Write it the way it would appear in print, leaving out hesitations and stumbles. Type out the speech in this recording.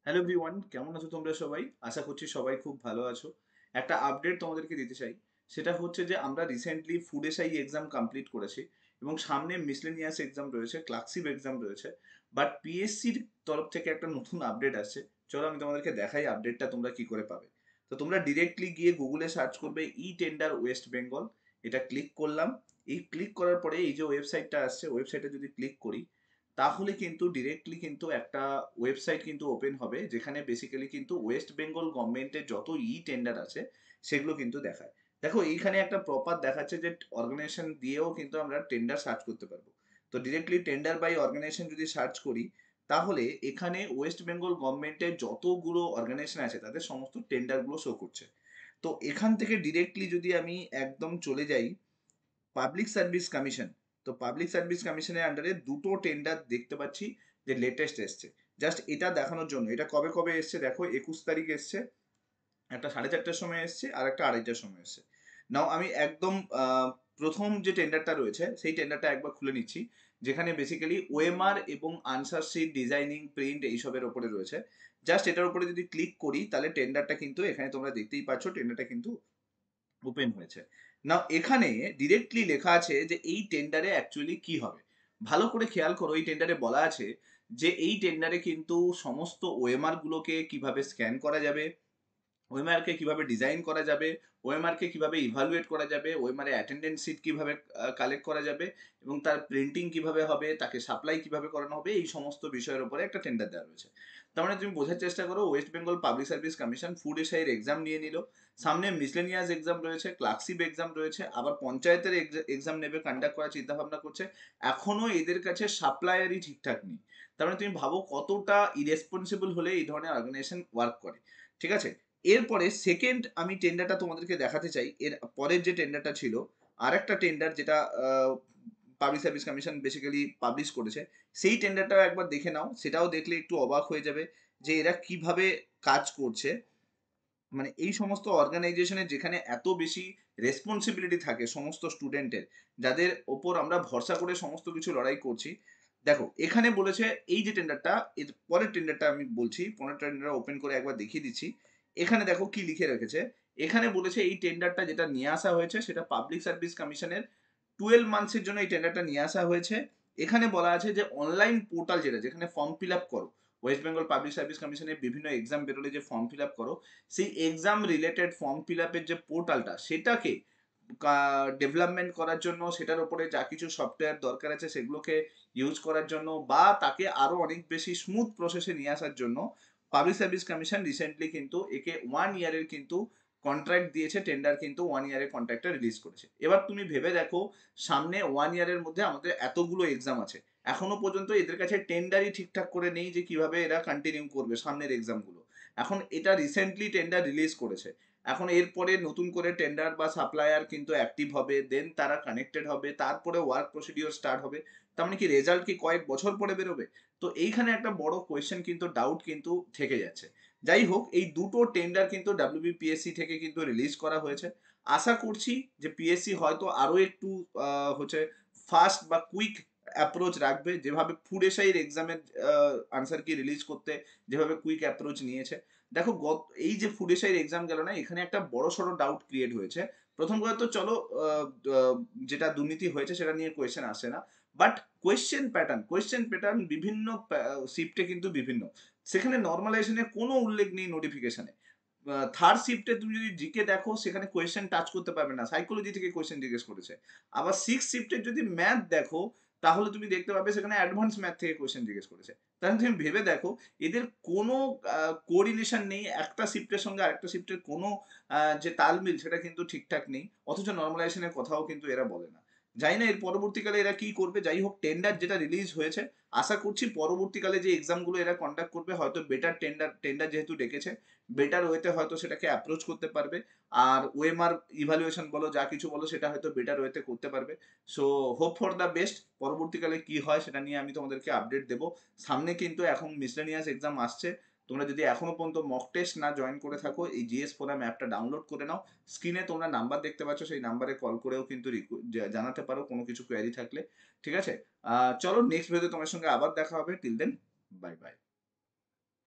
Hello everyone, কেমন আছো তোমরা সবাই? আশা করছি সবাই খুব ভালো আছো। একটা আপডেট তোমাদেরকে দিতে চাই। সেটা হচ্ছে যে আমরা recently food SI exam complete করেছি এবং সামনে মিসলেনিয়াস এক্সাম রয়েছে, ক্লার্কশিপ এক্সাম রয়েছে। বাট পিএসসির তরফ থেকে একটা নতুন আপডেট আসছে। চলো আমি তোমাদেরকে দেখাই আপডেটটা তোমরা কি করে পাবে। তো তোমরা ডিরেক্টলি গিয়ে গুগলে সার্চ করবে ই টেন্ডার ওয়েস্ট বেঙ্গল। এটা ক্লিক করলাম। এই ক্লিক করার পরে এই যে ওয়েবসাইটটা আসছে, ওয়েবসাইটে যদি ক্লিক করি তাহলে কিন্তু ডিরেক্টলি কিন্তু একটা ওয়েবসাইট কিন্তু ওপেন হবে যেখানে বেসিক্যালি কিন্তু ওয়েস্ট বেঙ্গল গভর্নমেন্টের যত টেন্ডার আছে সেগুলো কিন্তু দেখায়। দেখো এইখানে একটা প্রপার দেখাচ্ছে যে অর্গানাইজেশন দিয়েও কিন্তু আমরা টেন্ডার সার্চ করতে পারবো। তো ডিরেক্টলি টেন্ডার বাই অর্গানাইজেশন যদি সার্চ করি তাহলে এখানে ওয়েস্ট বেঙ্গল গভর্নমেন্টের যতগুলো অর্গানাইজেশন আছে তাদের সমস্ত টেন্ডারগুলো শো করছে। তো এখান থেকে ডিরেক্টলি যদি আমি একদম চলে যাই পাবলিক সার্ভিস কমিশন, তো পাবলিক সার্ভিস কমিশনের আন্ডারে দুটো টেন্ডার দেখতে পাচ্ছি যে লেটেস্ট এসছে। জাস্ট এটা দেখানোর জন্য, এটা কবে কবে এসছে দেখো, 21 তারিখ এসছে, একটা 4:30টার সময় এসছে আর একটা 2:30টার সময় এসছে। নাও আমি একদম প্রথম যে টেন্ডারটা রয়েছে সেই টেন্ডারটা একবার খুলে নিচ্ছি, যেখানে বেসিক্যালি ওএমআর এবং আনসার শিট ডিজাইনিং প্রিন্ট এইসবের ওপরে রয়েছে। জাস্ট এটার উপরে যদি ক্লিক করি তাহলে টেন্ডারটা কিন্তু এখানে তোমরা দেখতেই পাচ্ছ, টেন্ডারটা কিন্তু ওপেন হয়েছে। নাও এখানে ডিরেক্টলি লেখা আছে যে এই টেন্ডারে অ্যাকচুয়ালি কি হবে। ভালো করে খেয়াল করো, এই টেন্ডারে বলা আছে যে এই টেন্ডারে কিন্তু সমস্ত ওএমআর গুলোকে কিভাবে স্ক্যান করা যাবে, ওএমআর কে কিভাবে ডিজাইন করা যাবে, ওএমআর কে কিভাবে ইভালুয়েট করা যাবে, ওএমআর এর অ্যাটেন্ডেন্স শিট কিভাবে কালেক্ট করা যাবে এবং তার প্রিন্টিং কিভাবে হবে, তাকে সাপ্লাই কিভাবে করানো হবে, এই সমস্ত বিষয়ের উপরে একটা টেন্ডার দেওয়া রয়েছে। তার মানে তুমি বোঝার চেষ্টা করো, West Bengal public service commission food এসআইয়ের এক্সাম নিয়ে নিল, সামনে মিসলেনিয়াস এক্সাম রয়েছে, ক্লার্কশিপ এক্সাম রয়েছে, আবার পঞ্চায়েতের এক্সাম নেবে, কন্ডাক্ট করার চিন্তা ভাবনা করছে। এখনো এদের কাছে সাপ্লায়ারই ঠিকঠাক নেই। তার মানে তুমি ভাবো কতটা ইরেসপন্সিবল হলে এই ধরনের অর্গানাইজেশন ওয়ার্ক করে। ঠিক আছে, এরপরে সেকেন্ড আমি টেন্ডারটা তোমাদেরকে দেখাতে চাই। এর পরের যে টেন্ডারটা ছিল, আরেকটা টেন্ডার যেটা public service commission basically publish করেছে, সেই টেন্ডারটাও একবার দেখে নাও। সেটাও দেখলে একটু অবাক হয়ে যাবে যে এরা কিভাবে কাজ করছে। মানে এই সমস্ত অর্গানাইজেশনের যেখানে এত বেশি রেসপন্সিবিলিটি থাকে সমস্ত স্টুডেন্টের, যাদের ওপর আমরা ভরসা করে সমস্ত কিছু লড়াই করছি। দেখো এখানে বলেছে এই যে টেন্ডারটা, এর পরের টেন্ডারটা আমি বলছি, পরের টেন্ডার ওপেন করে একবার দেখিয়ে দিচ্ছি। এখানে দেখো কি লিখে রেখেছে। এখানে বলেছে এই টেন্ডারটা যেটা নিয়ে আসা হয়েছে সেটা পাবলিক সার্ভিস কমিশনের 12 মান্থসের জন্য এই টেন্ডারটা নিয়ে আসা হয়েছে। এখানে বলা আছে যে অনলাইন পোর্টাল যেটা, যেখানে ফর্ম ফিল আপ করো, ওয়েস্ট বেঙ্গল পাবলিক সার্ভিস কমিশনের বিভিন্ন এক্সাম বেরোলে যে ফর্ম ফিল আপ করো, সেই এক্সাম রিলেটেড ফর্ম ফিল আপের যে পোর্টালটা সেটাকে ডেভেলপমেন্ট করার জন্য, সেটার উপরে যা কিছু সফটওয়্যার দরকার আছে সেগুলোকে ইউজ করার জন্য বা তাকে আরো অনেক বেশি স্মুথ প্রসেসে নিয়ে আসার জন্য পাবলিক সার্ভিস কমিশন রিসেন্টলি কিন্তু একে 1 ইয়ারের কিন্তু কন্ট্রাক্ট দিয়েছে। টেন্ডার কিন্তু 1 ইয়ারের কন্ট্রাক্টটা রিলিজ করেছে। এবার তুমি ভেবে দেখো, সামনে 1 ইয়ারের মধ্যে আমাদের এতগুলো এক্সাম আছে, এখনো পর্যন্ত এদের কাছে টেন্ডারই ঠিকঠাক করে নেই যে কিভাবে এরা কন্টিনিউ করবে সামনের এক্সামগুলো। এখন এটা রিসেন্টলি টেন্ডার রিলিজ করেছে, এখন এরপরে নতুন করে টেন্ডার বা সাপ্লায়ার কিন্তু অ্যাক্টিভ হবে, দেন তারা কানেক্টেড হবে, তারপরে ওয়ার্ক প্রসিডিওর স্টার্ট হবে। তার মানে কি রেজাল্ট কি কয়েক বছর পরে বেরোবে? তো এইখানে একটা বড় কোয়েশ্চেন কিন্তু, ডাউট কিন্তু থেকে যাচ্ছে। যাই হোক, এই দুটো টেন্ডার কিন্তু ডাব্লিউবিপিএসসি থেকে কিন্তু রিলিজ করা হয়েছে। আশা করছি যে পিএসসি হয়তো আরো একটু হচ্ছে ফাস্ট বা কুইক অ্যাপ্রোচ রাখবে, যেভাবে ফুড এসআইয়ের এক্সামের আনসার কি রিলিজ করতে যেভাবে কুইক অ্যাপ্রোচ নিয়েছে। দেখো এই যে ফুড এসআইয়ের এক্সাম গেল না, এখানে একটা বড় সড়ো ডাউট ক্রিয়েট হয়েছে। প্রথম কথা তো চলো, আহ, আহ, যেটা দুর্নীতি হয়েছে সেটা নিয়ে কোয়েশ্চেন আসে না, বাট কোয়েশ্চেন প্যাটার্ন বিভিন্ন শিফটে কিন্তু বিভিন্ন, সেখানে নর্মালাইজেশনের কোনো উল্লেখ নেই নোটিফিকেশনে। থার্ড শিফটে তুমি যদি জিকে দেখো সেখানে কোয়েশ্চেন টাচ করতে পারবে না, সাইকোলজি থেকে কোয়েশ্চেন জিজ্ঞেস করেছে। আবার সিক্স শিফটের যদি ম্যাথ দেখো তাহলে তুমি দেখতে পাবে সেখানে অ্যাডভান্স ম্যাথ থেকে কোয়েশ্চেন জিজ্ঞেস করেছে। তাহলে তুমি ভেবে দেখো, এদের কোনো কোরিলেশন নেই, একটা শিফটের সঙ্গে আরেকটা শিফটের কোনো যে তালমিল সেটা কিন্তু ঠিকঠাক নেই, অথচ নর্মালাইজেশনের কথাও কিন্তু এরা বলে না। জানি না এর পরবর্তীকালে এরা কি করবে। যাই হোক, টেন্ডার যেটা রিলিজ হয়েছে, আশা করছি পরবর্তীকালে যে এক্সামগুলো এরা কন্ডাক্ট করবে হয়তো বেটার টেন্ডার টেন্ডার যেহেতু ডেকেছে, বেটার ওয়েতে হয়তো সেটাকে অ্যাপ্রোচ করতে পারবে। আর ওএমআর ইভালুয়েশন বলো, যা কিছু বলো, সেটা হয়তো বেটার ওয়েতে করতে পারবে। So hope for the best. পরবর্তীকালে কি হয় সেটা নিয়ে আমি তোমাদেরকে আপডেট দেবো। সামনে কিন্তু এখন মিসলেনিয়াস এক্সাম আসছে। তোমরা যদি এখনো পর্যন্ত মক টেস্ট না জয়েন করে থাকো, এই জিএস ফোরাম অ্যাপটা ডাউনলোড করে নাও। স্ক্রিনে তোমরা নাম্বার দেখতে পাচ্ছ, সেই নাম্বারে কল করেও কিন্তু জানাতে পারো কোনো কিছু কোয়ারি থাকলে। ঠিক আছে, চলো নেক্সট ভিডিওতে তোমার সঙ্গে আবার দেখা হবে। Till then, bye by.